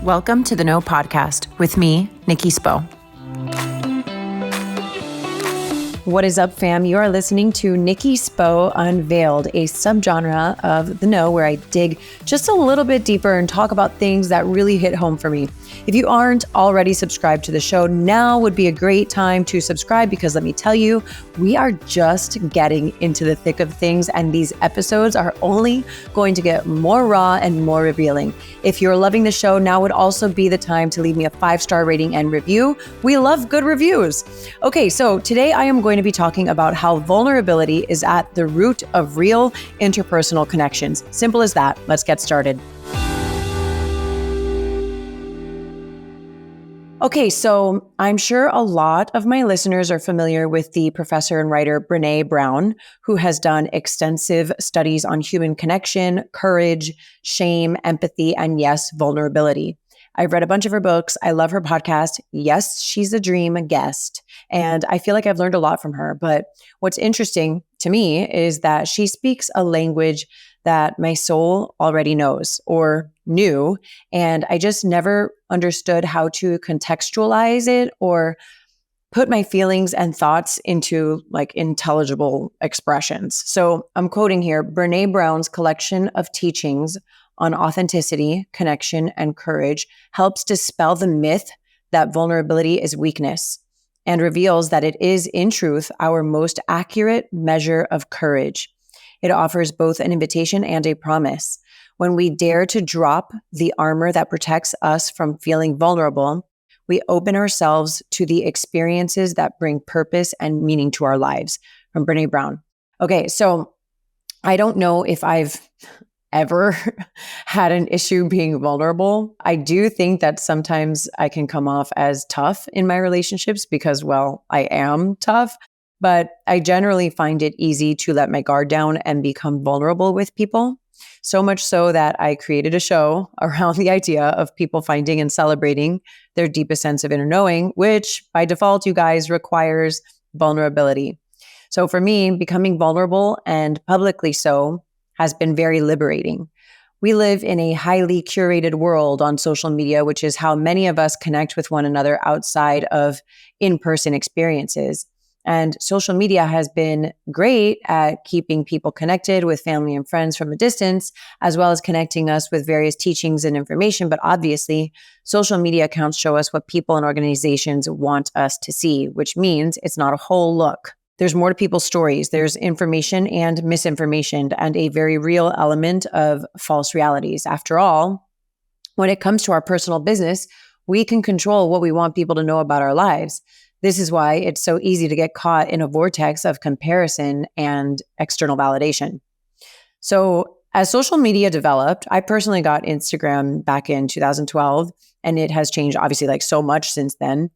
Welcome to the No Podcast with me, Nikki Spo. What is up, fam? You are listening to Nikki Spo Unveiled, a subgenre of the No where I dig just a little bit deeper and talk about things that really hit home for me. If you aren't already subscribed to the show, now would be a great time to subscribe because let me tell you, we are just getting into the thick of things and these episodes are only going to get more raw and more revealing. If you're loving the show, now would also be the time to leave me a 5-star rating and review. We love good reviews. Okay, so today I am going to be talking about how vulnerability is at the root of real interpersonal connections. Simple as that. Let's get started. Okay, so I'm sure a lot of my listeners are familiar with the professor and writer Brené Brown, who has done extensive studies on human connection, courage, shame, empathy, and yes, vulnerability. I've read a bunch of her books. I love her podcast. Yes, she's a dream guest. And I feel like I've learned a lot from her. But what's interesting to me is that she speaks a language that my soul already knows or knew. And I just never understood how to contextualize it or put my feelings and thoughts into like intelligible expressions. So I'm quoting here, Brené Brown's collection of teachings on authenticity, connection, and courage helps dispel the myth that vulnerability is weakness and reveals that it is, in truth, our most accurate measure of courage. It offers both an invitation and a promise. When we dare to drop the armor that protects us from feeling vulnerable, we open ourselves to the experiences that bring purpose and meaning to our lives. From Brené Brown. Okay, so I don't know if I've ever had an issue being vulnerable. I do think that sometimes I can come off as tough in my relationships because, well, I am tough. But I generally find it easy to let my guard down and become vulnerable with people. So much so that I created a show around the idea of people finding and celebrating their deepest sense of inner knowing, which by default, you guys, requires vulnerability. So for me, becoming vulnerable and publicly so has been very liberating. We live in a highly curated world on social media, which is how many of us connect with one another outside of in-person experiences. And social media has been great at keeping people connected with family and friends from a distance, as well as connecting us with various teachings and information. But obviously, social media accounts show us what people and organizations want us to see, which means it's not a whole look. There's more to people's stories. There's information and misinformation and a very real element of false realities. After all, when it comes to our personal business, we can control what we want people to know about our lives. This is why it's so easy to get caught in a vortex of comparison and external validation. So as social media developed, I personally got Instagram back in 2012, and it has changed obviously like so much since then.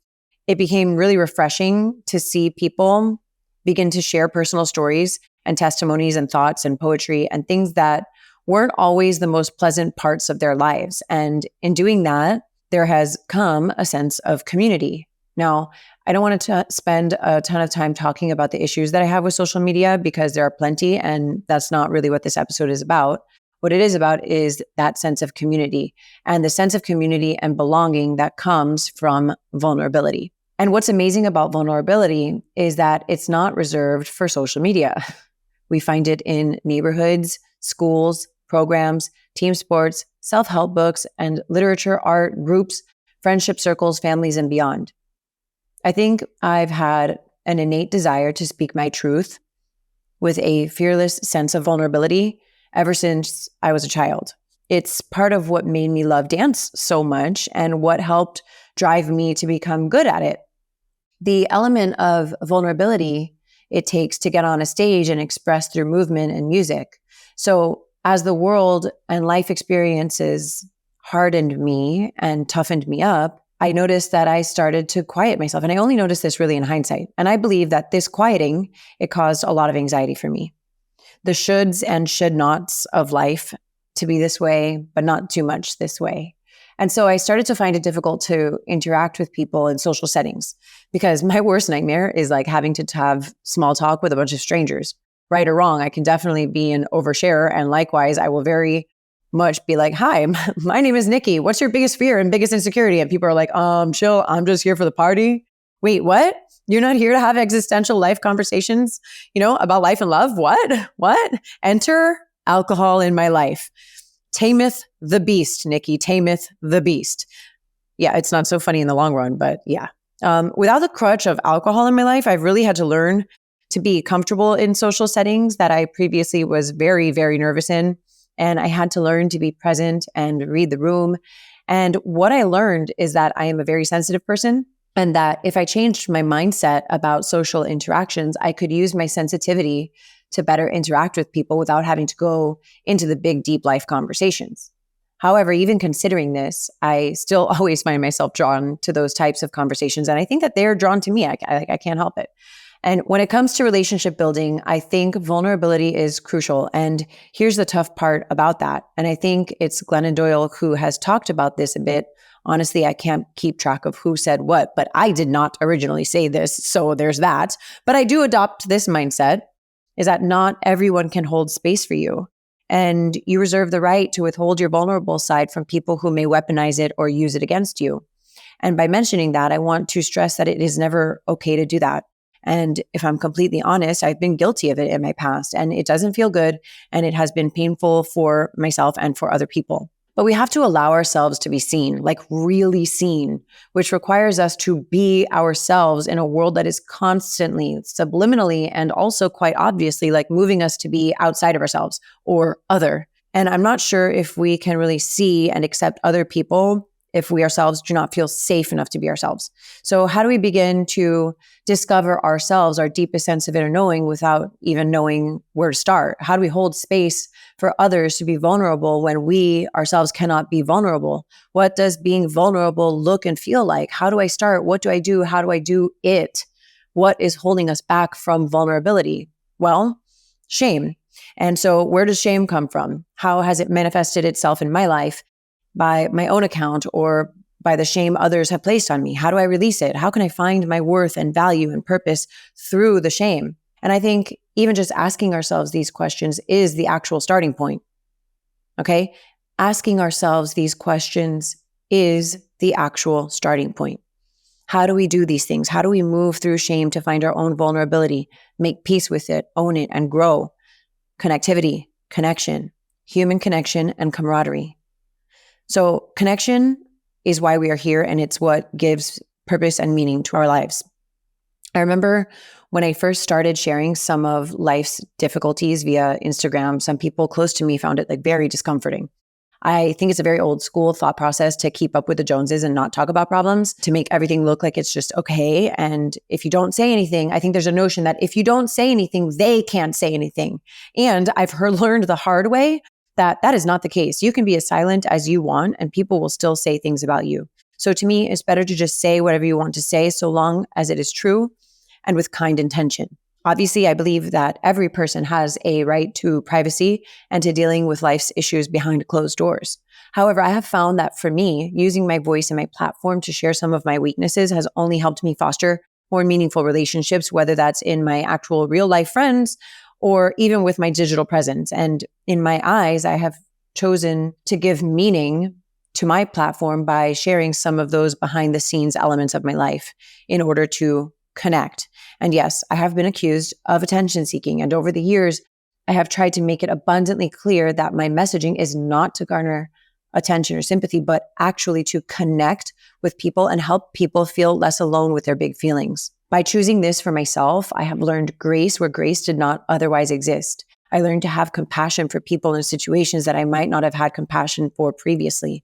It became really refreshing to see people begin to share personal stories and testimonies and thoughts and poetry and things that weren't always the most pleasant parts of their lives. And in doing that, there has come a sense of community. Now, I don't want to spend a ton of time talking about the issues that I have with social media because there are plenty, and that's not really what this episode is about. What it is about is that sense of community and the sense of community and belonging that comes from vulnerability. And what's amazing about vulnerability is that it's not reserved for social media. We find it in neighborhoods, schools, programs, team sports, self-help books, and literature, art, groups, friendship circles, families, and beyond. I think I've had an innate desire to speak my truth with a fearless sense of vulnerability ever since I was a child. It's part of what made me love dance so much and what helped drive me to become good at it. The element of vulnerability it takes to get on a stage and express through movement and music. So as the world and life experiences hardened me and toughened me up, I noticed that I started to quiet myself. And I only noticed this really in hindsight. And I believe that this quieting, it caused a lot of anxiety for me. The shoulds and should nots of life to be this way, but not too much this way. And so I started to find it difficult to interact with people in social settings because my worst nightmare is like having to have small talk with a bunch of strangers. Right or wrong, I can definitely be an oversharer. And likewise, I will very much be like, hi, my name is Nikki. What's your biggest fear and biggest insecurity? And people are like, chill, I'm just here for the party. Wait, what? You're not here to have existential life conversations, about life and love? What? Enter alcohol in my life. Tameth the beast, Nikki, tameth the beast. Yeah, it's not so funny in the long run, but yeah. Without the crutch of alcohol in my life, I've really had to learn to be comfortable in social settings that I previously was very, very nervous in. And I had to learn to be present and read the room. And what I learned is that I am a very sensitive person, and that if I changed my mindset about social interactions, I could use my sensitivity to better interact with people without having to go into the big, deep life conversations. However, even considering this, I still always find myself drawn to those types of conversations. And I think that they're drawn to me. I can't help it. And when it comes to relationship building, I think vulnerability is crucial. And here's the tough part about that. And I think it's Glennon Doyle who has talked about this a bit. Honestly, I can't keep track of who said what, but I did not originally say this. So there's that. But I do adopt this mindset, is that not everyone can hold space for you. And you reserve the right to withhold your vulnerable side from people who may weaponize it or use it against you. And by mentioning that, I want to stress that it is never okay to do that. And if I'm completely honest, I've been guilty of it in my past, and it doesn't feel good, and it has been painful for myself and for other people. But we have to allow ourselves to be seen, like really seen, which requires us to be ourselves in a world that is constantly, subliminally, and also quite obviously like moving us to be outside of ourselves or other. And I'm not sure if we can really see and accept other people if we ourselves do not feel safe enough to be ourselves. So how do we begin to discover ourselves, our deepest sense of inner knowing, without even knowing where to start? How do we hold space for others to be vulnerable when we ourselves cannot be vulnerable? What does being vulnerable look and feel like? How do I start? What do I do? How do I do it? What is holding us back from vulnerability? Well, shame. And so where does shame come from? How has it manifested itself in my life? By my own account or by the shame others have placed on me? How do I release it? How can I find my worth and value and purpose through the shame? And I think even just asking ourselves these questions is the actual starting point. Okay? Asking ourselves these questions is the actual starting point. How do we do these things? How do we move through shame to find our own vulnerability, make peace with it, own it, and grow? Connectivity, connection, human connection, and camaraderie. So connection is why we are here, and it's what gives purpose and meaning to our lives. I remember when I first started sharing some of life's difficulties via Instagram, some people close to me found it very discomforting. I think it's a very old school thought process to keep up with the Joneses and not talk about problems, to make everything look like it's just okay. And if you don't say anything, I think there's a notion that if you don't say anything, they can't say anything. And I've learned the hard way that is not the case. You can be as silent as you want, and people will still say things about you. So to me, it's better to just say whatever you want to say, so long as it is true and with kind intention. Obviously, I believe that every person has a right to privacy and to dealing with life's issues behind closed doors. However, I have found that for me, using my voice and my platform to share some of my weaknesses has only helped me foster more meaningful relationships, whether that's in my actual real life friends or even with my digital presence. And in my eyes, I have chosen to give meaning to my platform by sharing some of those behind the scenes elements of my life in order to connect. And yes, I have been accused of attention seeking. And over the years, I have tried to make it abundantly clear that my messaging is not to garner attention or sympathy, but actually to connect with people and help people feel less alone with their big feelings. By choosing this for myself, I have learned grace where grace did not otherwise exist. I learned to have compassion for people in situations that I might not have had compassion for previously.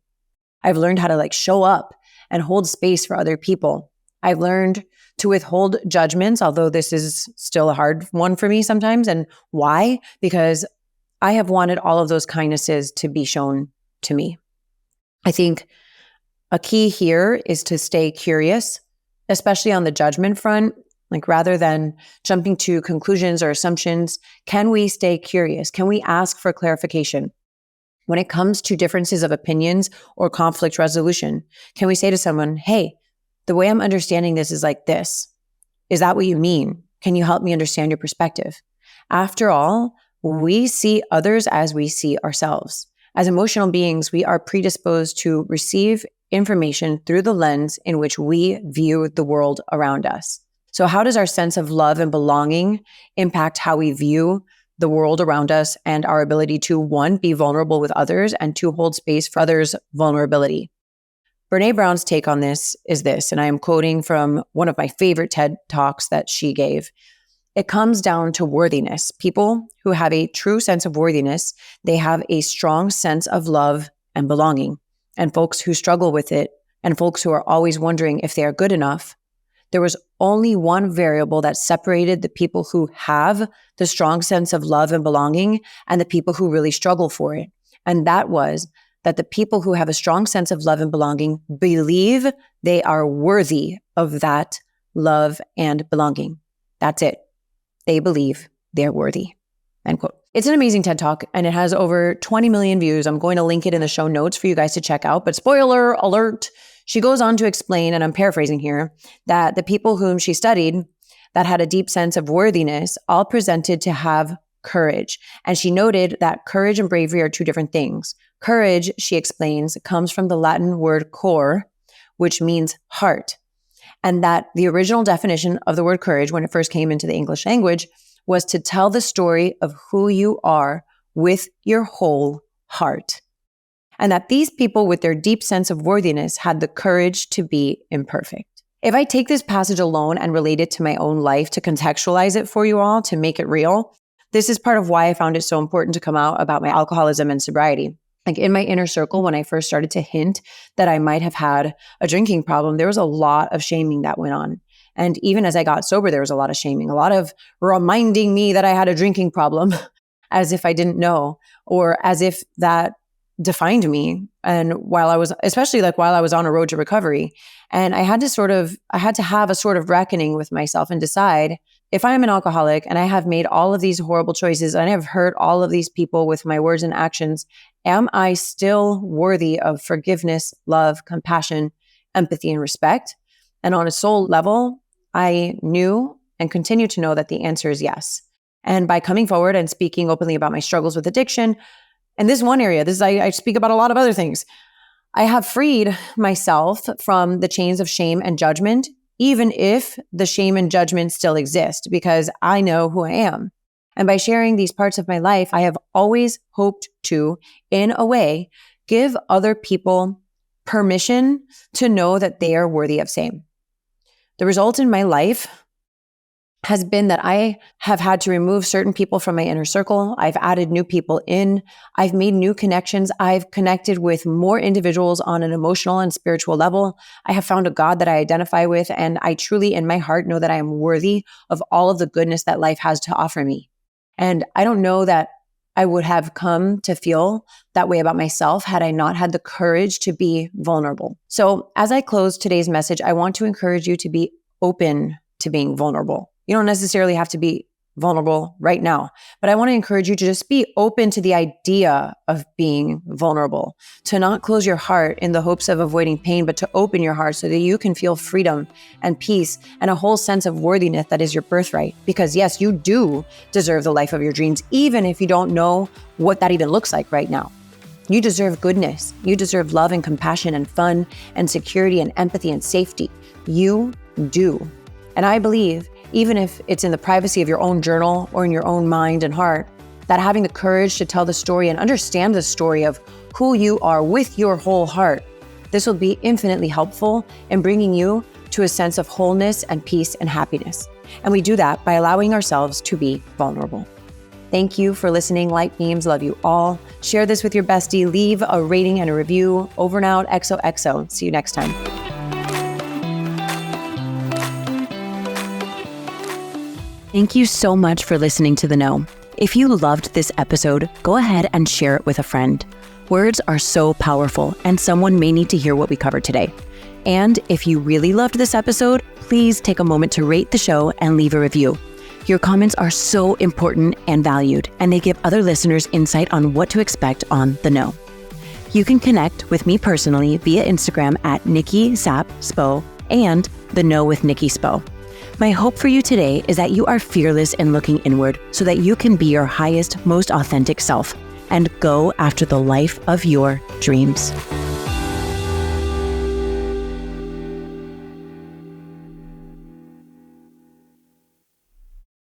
I've learned how to show up and hold space for other people. I've learned to withhold judgments, although this is still a hard one for me sometimes. And why? Because I have wanted all of those kindnesses to be shown to me. I think a key here is to stay curious, especially on the judgment front. Rather than jumping to conclusions or assumptions, can we stay curious? Can we ask for clarification? When it comes to differences of opinions or conflict resolution, can we say to someone, hey, the way I'm understanding this is like this. Is that what you mean? Can you help me understand your perspective? After all, we see others as we see ourselves. As emotional beings, we are predisposed to receive information through the lens in which we view the world around us. So how does our sense of love and belonging impact how we view the world around us and our ability to, one, be vulnerable with others, and two, hold space for others' vulnerability? Brené Brown's take on this is this, and I am quoting from one of my favorite TED Talks that she gave. It comes down to worthiness. People who have a true sense of worthiness, they have a strong sense of love and belonging. And folks who struggle with it, and folks who are always wondering if they are good enough, there was only one variable that separated the people who have the strong sense of love and belonging and the people who really struggle for it. And that was that the people who have a strong sense of love and belonging believe they are worthy of that love and belonging. That's it. They believe they're worthy. End quote. It's an amazing TED Talk, and it has over 20 million views. I'm going to link it in the show notes for you guys to check out. But spoiler alert, she goes on to explain, and I'm paraphrasing here, that the people whom she studied that had a deep sense of worthiness all presented to have courage. And she noted that courage and bravery are two different things. Courage, she explains, comes from the Latin word cor, which means heart. And that the original definition of the word courage, when it first came into the English language, was to tell the story of who you are with your whole heart. And that these people with their deep sense of worthiness had the courage to be imperfect. If I take this passage alone and relate it to my own life to contextualize it for you all, to make it real, this is part of why I found it so important to come out about my alcoholism and sobriety. Like in my inner circle, when I first started to hint that I might have had a drinking problem, there was a lot of shaming that went on. And even as I got sober, there was a lot of shaming, a lot of reminding me that I had a drinking problem as if I didn't know, or as if that defined me. And while I was on a road to recovery, and I had to have a sort of reckoning with myself and decide, if I am an alcoholic and I have made all of these horrible choices and I have hurt all of these people with my words and actions, am I still worthy of forgiveness, love, compassion, empathy, and respect? And on a soul level, I knew and continue to know that the answer is yes. And by coming forward and speaking openly about my struggles with addiction, and this one area, I speak about a lot of other things, I have freed myself from the chains of shame and judgment, even if the shame and judgment still exist, because I know who I am. And by sharing these parts of my life, I have always hoped to, in a way, give other people permission to know that they are worthy of same. The result in my life has been that I have had to remove certain people from my inner circle. I've added new people in. I've made new connections. I've connected with more individuals on an emotional and spiritual level. I have found a God that I identify with, and I truly, in my heart, know that I am worthy of all of the goodness that life has to offer me. And I don't know that I would have come to feel that way about myself had I not had the courage to be vulnerable. So as I close today's message, I want to encourage you to be open to being vulnerable. You don't necessarily have to be vulnerable right now, but I want to encourage you to just be open to the idea of being vulnerable, to not close your heart in the hopes of avoiding pain, but to open your heart so that you can feel freedom and peace and a whole sense of worthiness that is your birthright. Because yes, you do deserve the life of your dreams, even if you don't know what that even looks like right now. You deserve goodness. You deserve love and compassion and fun and security and empathy and safety. You do. And I believe, even if it's in the privacy of your own journal or in your own mind and heart, that having the courage to tell the story and understand the story of who you are with your whole heart, this will be infinitely helpful in bringing you to a sense of wholeness and peace and happiness. And we do that by allowing ourselves to be vulnerable. Thank you for listening. Light beams, love you all. Share this with your bestie. Leave a rating and a review. Over and out, XOXO. See you next time. Thank you so much for listening to The Know. If you loved this episode, go ahead and share it with a friend. Words are so powerful, and someone may need to hear what we covered today. And if you really loved this episode, please take a moment to rate the show and leave a review. Your comments are so important and valued, and they give other listeners insight on what to expect on The Know. You can connect with me personally via Instagram at Nikki Spo and The Know with Nikki Spo. My hope for you today is that you are fearless in looking inward so that you can be your highest, most authentic self. and go after the life of your dreams.